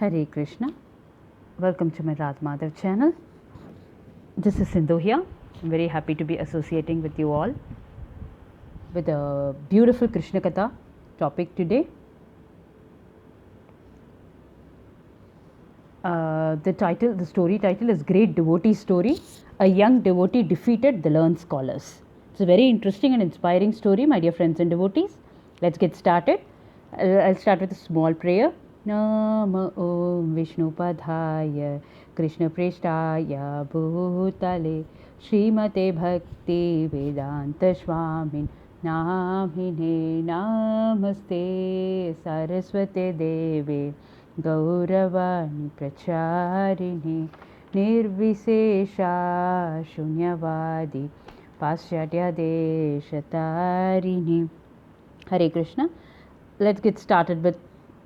Hare Krishna. Welcome to my Radha Madhav channel. This is Sindhu here. I'm very happy to be associating with you all with a beautiful Krishna Katha topic today. The story title is Great Devotee Story. A young devotee defeated the learned scholars. It's a very interesting and inspiring story, my dear friends and devotees. Let's get started. I'll start with a small prayer. Nama Om Vishnu Padhaya Krishna Prishtaya Bhutale Srimate Bhakti Vedanta Swamin Namine Namaste Saraswate Deve Gauravani Pracharini Nirvisesha Shunyavadi Paschatya Deshatarini. Hare Krishna. Let's get started with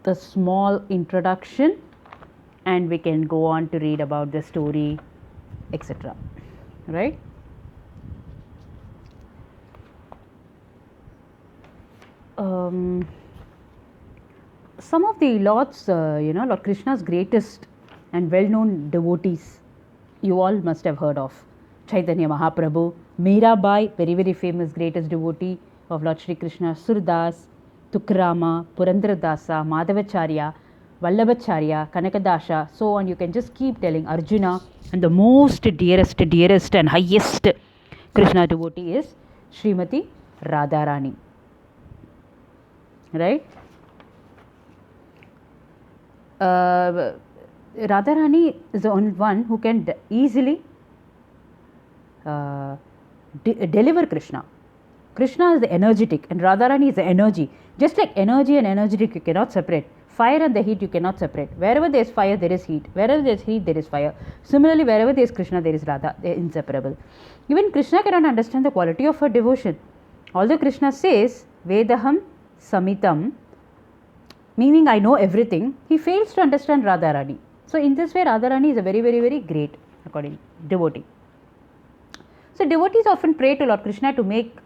the small introduction and we can go on to read about the story, etc. Right? Some of the Lord's, Lord Krishna's greatest and well-known devotees, you all must have heard of. Chaitanya Mahaprabhu, Mirabai, very, very famous, greatest devotee of Lord Sri Krishna, Surdas, Tukrama, Purandradasa, Madhavacharya, Vallabhacharya, Kanakadasha, so on. You can just keep telling. Arjuna, and the most dearest and highest Krishna devotee is Srimati Radharani. Right? Radharani is the only one who can easily deliver Krishna. Krishna is the energetic and Radharani is the energy. Just like energy and energetic you cannot separate. Fire and the heat you cannot separate. Wherever there is fire there is heat. Wherever there is heat there is fire. Similarly, wherever there is Krishna there is Radha. They are inseparable. Even Krishna cannot understand the quality of her devotion. Although Krishna says Vedaham Samitam, meaning I know everything, he fails to understand Radharani. So in this way Radharani is a very, very, very great according devotee. So devotees often pray to Lord Krishna to make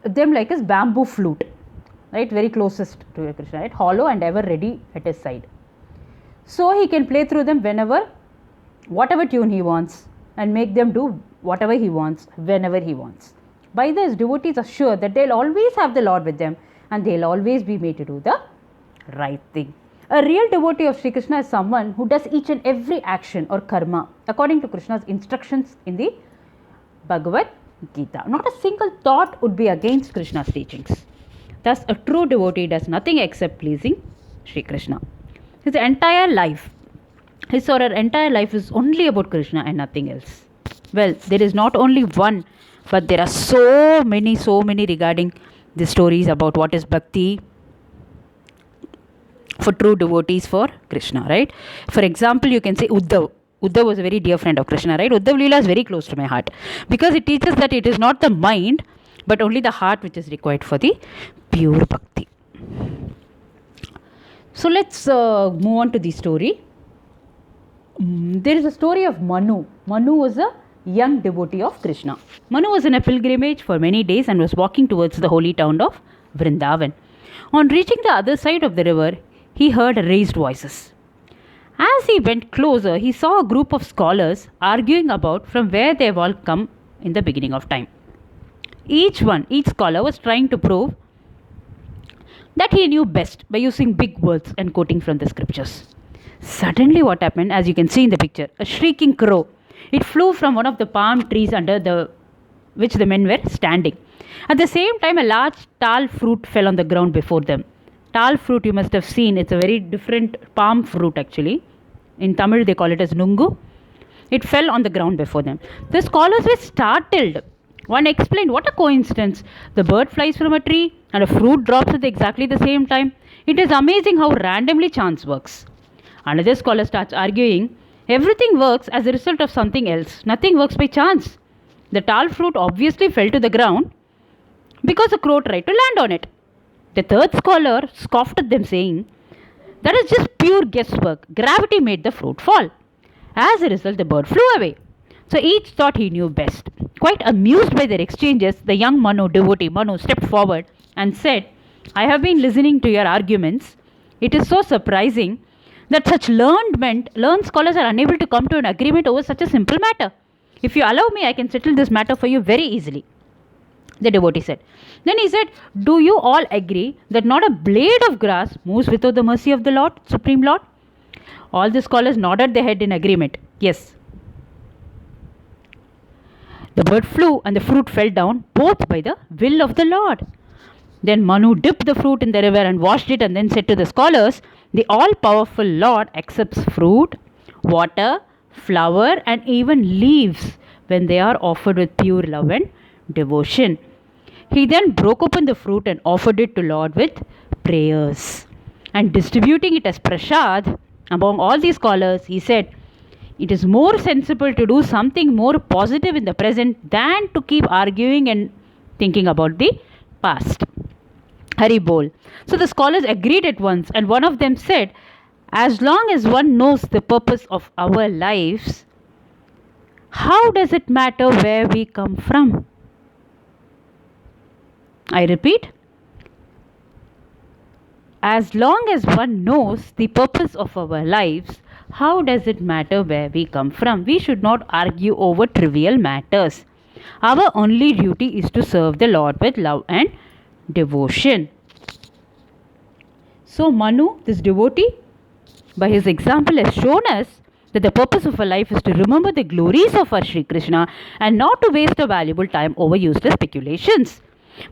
them like his bamboo flute, right, very closest to Krishna, right, hollow and ever ready at his side. So he can play through them whenever, whatever tune he wants and make them do whatever he wants, whenever he wants. By this, devotees are sure that they'll always have the Lord with them and they'll always be made to do the right thing. A real devotee of Sri Krishna is someone who does each and every action or karma according to Krishna's instructions in the Bhagavad Gita. Not a single thought would be against Krishna's teachings. Thus, a true devotee does nothing except pleasing Sri Krishna. His entire life, his or her entire life is only about Krishna and nothing else. Well, there is not only one, but there are so many regarding the stories about what is bhakti for true devotees for Krishna, right? For example, you can say Uddhav. Uddhav was a very dear friend of Krishna, right? Uddhav Leela is very close to my heart because it teaches that it is not the mind but only the heart which is required for the pure bhakti. So let's move on to the story. There is a story of Manu. Manu was a young devotee of Krishna. Manu was in a pilgrimage for many days and was walking towards the holy town of Vrindavan. On reaching the other side of the river, he heard raised voices. As he went closer, he saw a group of scholars arguing about from where they have all come in the beginning of time. Each scholar was trying to prove that he knew best by using big words and quoting from the scriptures. Suddenly what happened, as you can see in the picture, a shrieking crow. It flew from one of the palm trees under which the men were standing. At the same time, a large tal fruit fell on the ground before them. Tal fruit you must have seen, it's a very different palm fruit actually. In Tamil they call it as nungu. It fell on the ground before them. The scholars were startled. One explained, what a coincidence. The bird flies from a tree and a fruit drops at exactly the same time. It is amazing how randomly chance works. Another scholar starts arguing, everything works as a result of something else. Nothing works by chance. The tal fruit obviously fell to the ground because a crow tried to land on it. The third scholar scoffed at them saying, that is just pure guesswork. Gravity made the fruit fall. As a result, the bird flew away. So each thought he knew best. Quite amused by their exchanges, the young devotee Manu stepped forward and said, I have been listening to your arguments. It is so surprising that such learned scholars are unable to come to an agreement over such a simple matter. If you allow me, I can settle this matter for you very easily, the devotee said. Then he said, do you all agree that not a blade of grass moves without the mercy of the Lord, Supreme Lord? All the scholars nodded their head in agreement. Yes. The bird flew and the fruit fell down, both by the will of the Lord. Then Manu dipped the fruit in the river and washed it, and then said to the scholars, the all-powerful Lord accepts fruit, water, flower, and even leaves when they are offered with pure love and devotion. He then broke open the fruit and offered it to Lord with prayers. And distributing it as prasad among all these scholars, he said, it is more sensible to do something more positive in the present than to keep arguing and thinking about the past. Hari Bol. So the scholars agreed at once, and one of them said, as long as one knows the purpose of our lives, how does it matter where we come from? I repeat, as long as one knows the purpose of our lives, how does it matter where we come from? We should not argue over trivial matters. Our only duty is to serve the Lord with love and devotion. So Manu, this devotee, by his example has shown us that the purpose of our life is to remember the glories of our Sri Krishna and not to waste our valuable time over useless speculations.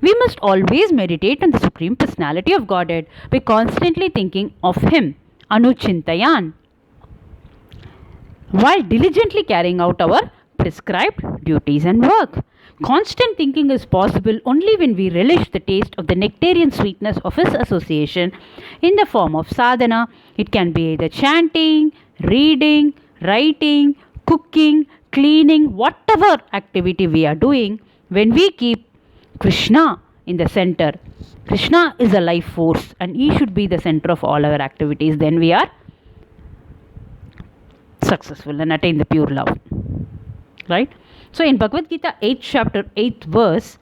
We must always meditate on the Supreme Personality of Godhead by constantly thinking of Him, Anuchintayan, while diligently carrying out our prescribed duties and work. Constant thinking is possible only when we relish the taste of the nectarian sweetness of His association in the form of sadhana. It can be either chanting, reading, writing, cooking, cleaning, whatever activity we are doing. When we keep Krishna in the center, Krishna is a life force and He should be the center of all our activities, then we are successful and attain the pure love. Right? So in Bhagavad Gita 8th chapter 8th verse,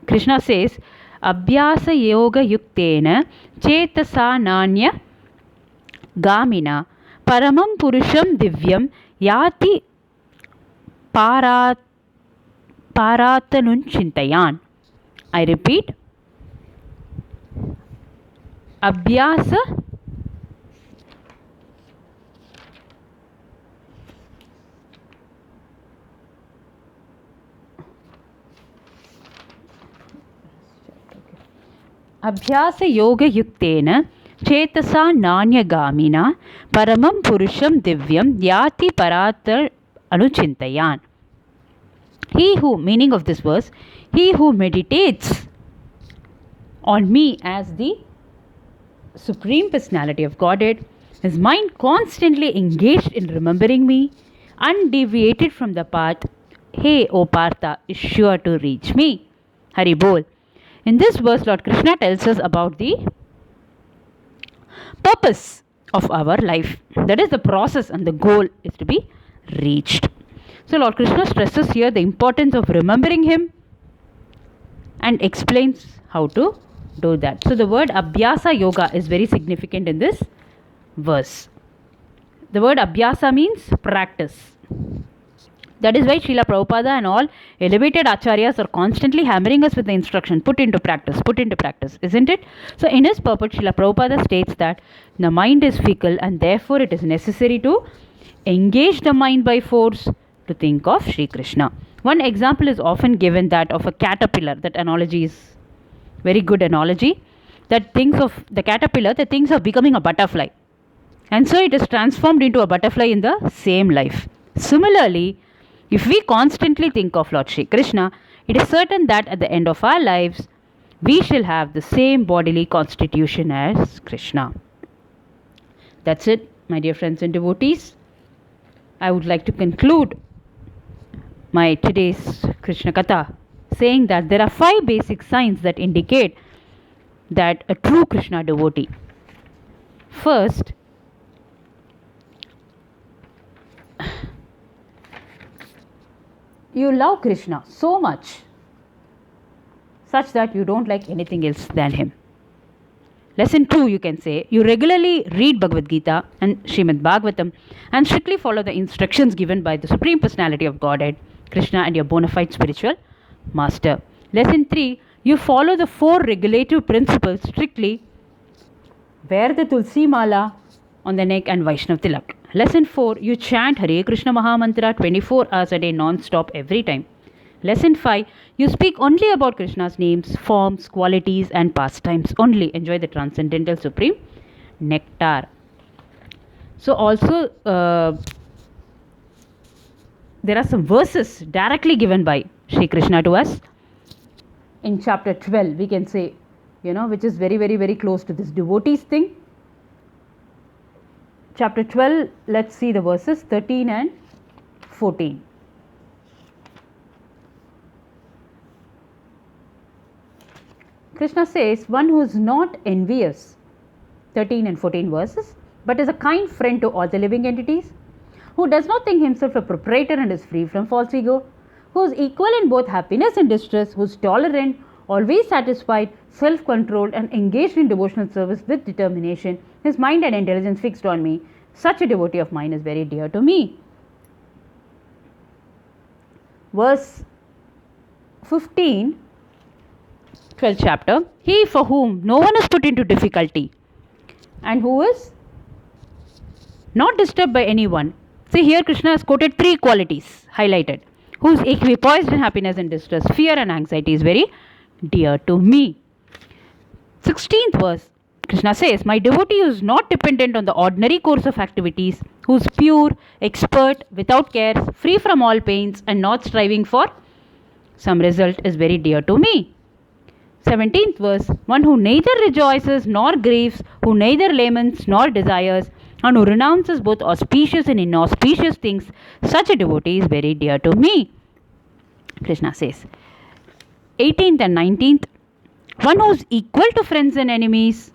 Krishna says, Abhyasa yoga yuktena chetasa nanya gamina paramam purusham divyam yati paratanuncintayan. I repeat, Abhyasa yoga yuktena chetasa nanya gamina paramam purusham divyam yati paratar anuchintayan. He who, meaning of this verse, he who meditates on me as the Supreme Personality of Godhead, his mind constantly engaged in remembering me, undeviated from the path, hey, O Partha, is sure to reach me. Hari Bol. In this verse, Lord Krishna tells us about the purpose of our life. That is, the process and the goal is to be reached. So Lord Krishna stresses here the importance of remembering Him and explains how to do that. So the word Abhyasa Yoga is very significant in this verse. The word Abhyasa means practice. That is why Srila Prabhupada and all elevated acharyas are constantly hammering us with the instruction, put into practice, isn't it? So in his purport, Srila Prabhupada states that the mind is fickle and therefore it is necessary to engage the mind by force to think of Sri Krishna. One example is often given, that of a caterpillar. That analogy is very good analogy. That thinks of the caterpillar, that thinks of becoming a butterfly. And so it is transformed into a butterfly in the same life. Similarly, if we constantly think of Lord Sri Krishna, it is certain that at the end of our lives, we shall have the same bodily constitution as Krishna. That's it, my dear friends and devotees. I would like to conclude my today's Krishna Katha saying that there are 5 basic signs that indicate that a true Krishna devotee. First, you love Krishna so much such that you don't like anything else than Him. Lesson 2, you can say, you regularly read Bhagavad Gita and Srimad Bhagavatam and strictly follow the instructions given by the Supreme Personality of Godhead, Krishna, and your bona fide spiritual master. Lesson 3, you follow the 4 regulative principles strictly. Wear the Tulsi Mala on the neck and Vaishnav Tilak. Lesson 4, you chant Hare Krishna Maha Mantra 24 hours a day non-stop every time. Lesson 5, you speak only about Krishna's names, forms, qualities and pastimes. Only enjoy the transcendental supreme nectar. So also there are some verses directly given by Sri Krishna to us. In chapter 12, we can say, which is very, very, very close to this devotees thing. Chapter 12, let's see the verses 13 and 14. Krishna says, one who is not envious, 13 and 14 verses, but is a kind friend to all the living entities, who does not think himself a proprietor and is free from false ego, who is equal in both happiness and distress, who is tolerant, always satisfied, self-controlled and engaged in devotional service with determination, his mind and intelligence fixed on me, such a devotee of mine is very dear to me. Verse 15, 12th chapter, he for whom no one is put into difficulty and who is not disturbed by anyone. See, here Krishna has quoted 3 qualities highlighted. Who is equipoised in happiness and distress, fear and anxiety is very dear to me. 16th verse, Krishna says, my devotee who is not dependent on the ordinary course of activities, who is pure, expert, without cares, free from all pains and not striving for some result is very dear to me. 17th verse, one who neither rejoices nor grieves, who neither laments nor desires, and who renounces both auspicious and inauspicious things, such a devotee is very dear to me. Krishna says. 18th and 19th, one who is equal to friends and enemies,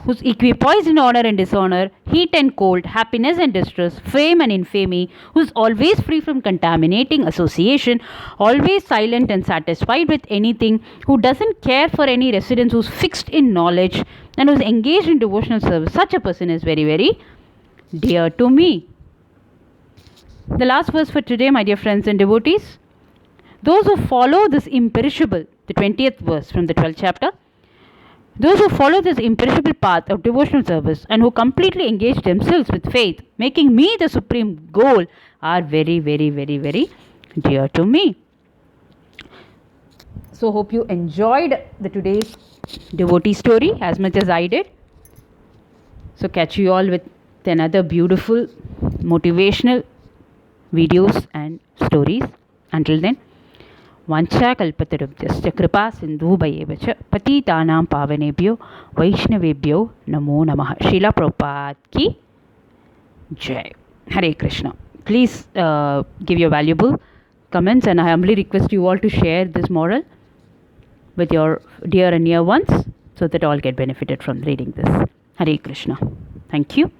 who is equipoised in honor and dishonor, heat and cold, happiness and distress, fame and infamy, who is always free from contaminating association, always silent and satisfied with anything, who doesn't care for any residence, who is fixed in knowledge and who is engaged in devotional service, such a person is very, very dear to me. The last verse for today, my dear friends and devotees, those who follow this imperishable, the 20th verse from the 12th chapter, those who follow this imperishable path of devotional service and who completely engage themselves with faith, making me the supreme goal, are very, very, very, very dear to me. So hope you enjoyed the today's devotee story as much as I did. So catch you all with another beautiful motivational videos and stories. Until then, Vancha kalpatarubhyascha kripa sindhubhayeva cha patitanam pavanebhyo vaishnavebhyo namo namah. Srila Prabhupada ki jai. Hare Krishna. Please give your valuable comments, and I humbly request you all to share this moral with your dear and near ones so that all get benefited from reading this. Hare Krishna. Thank you.